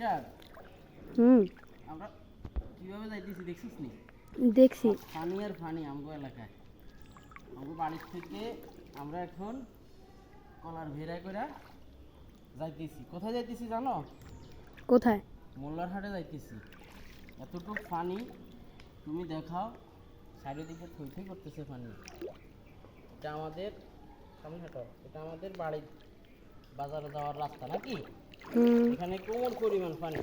রিশাদ, হুম, আমরা কিভাবে যাইতেছি দেখছিস নি? দেখছি। ফানি আর ফানি আমগো এলাকায়, আমগো বাড়ির থেকে আমরা এখন কলার ভেড়া করে যাইতেছি। কোথায় যাইতেছি জানো? কোথায়? মোল্লার হাটে যাইতেছি। এতটুক ফানি তুমি দেখাও, চারিদিকে থই থই করতেছে ফানি। এটা আমাদের সামনে হাঁটো, এটা আমাদের বাড়ির বাজারে যাওয়ার রাস্তা নাকি? হুম, এখানে কোমর পরিমাণ পানি।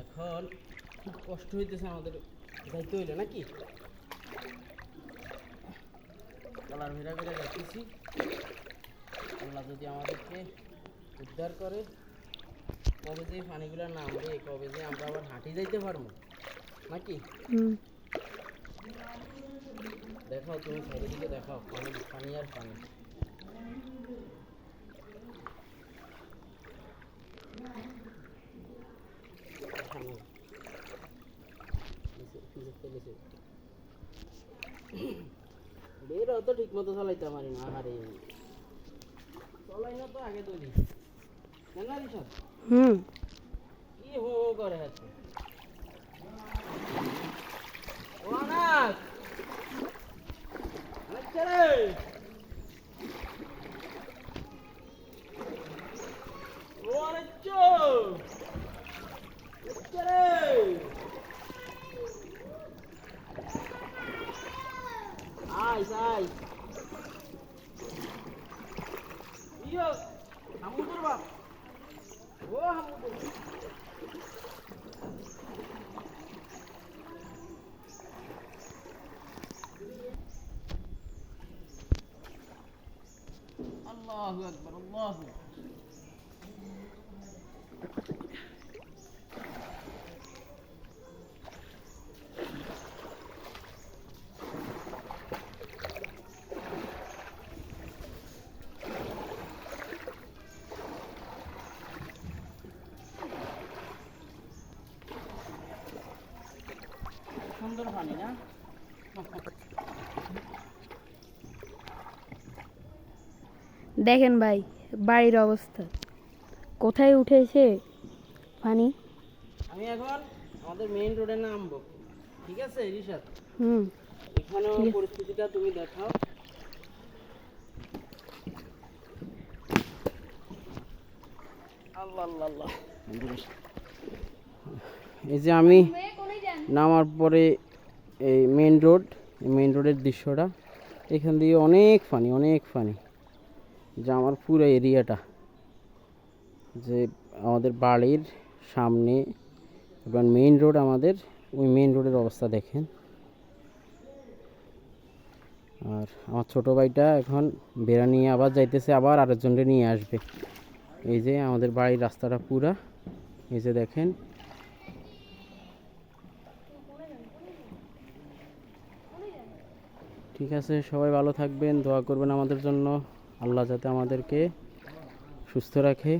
এখন খুব কষ্ট হইতেছে আমাদের যাইতে হইলে নাকি? কলার ভেড়া করে যাইতেছি। আল্লাহ যদি আমাদেরকে উদ্ধার করে, কবে যে পানিগুলো নামবে, কবে যে আমরা আবার হাঁটি যাইতে পারবো নাকি? হুম। দেখাও তুমি চারিদিকে দেখাও, পানি পানি আর পানি। বের তো ঠিক মতো চালাইতে পারি না। আরে চলাই না তো আগে তৈরি না রিসাদ, হুম। কি হো হো করে আছে ও আনাস, আচ্ছা রে ও আচ্ছা, আচ্ছা রে আইস আইস ইয়ো হামুদুর বাপ, ও হামুদুর আল্লাহু আকবার আল্লাহু সুন্দর পানি না? দেখেন ভাই, বাড়ির অবস্থা কোথায় উঠেছে পানি। আমি এখন আমাদের মেইন রোডে নামবো, ঠিক আছে রিশাদ? হুম, এখানেও ঠিক আছে। পরিস্থিতিটা তুমি দেখাও। আল্লাহ আল্লাহ আল্লাহ, এই যে আমি নামার পরে এই মেইন রোডের দৃশ্যটা, এখান দিয়ে অনেক পানি অনেক পানি, যে আমার পুরো এরিয়াটা, যে আমাদের বাড়ির সামনে এবং মেইন রোড আমাদের, ওই মেইন রোডের অবস্থা দেখেন। আর আমার ছোটো ভাইটা এখন বেড়া নিয়ে আবার যাইতেছে, আবার আরেকজনকে নিয়ে আসবে। এই যে আমাদের বাড়ির রাস্তাটা পুরা, এই যে দেখেন। ঠিক আছে, সবাই ভালো থাকবেন, দোয়া করবেন আমাদের জন্য, আল্লাহ যাতে আমাদেরকে সুস্থ রাখে।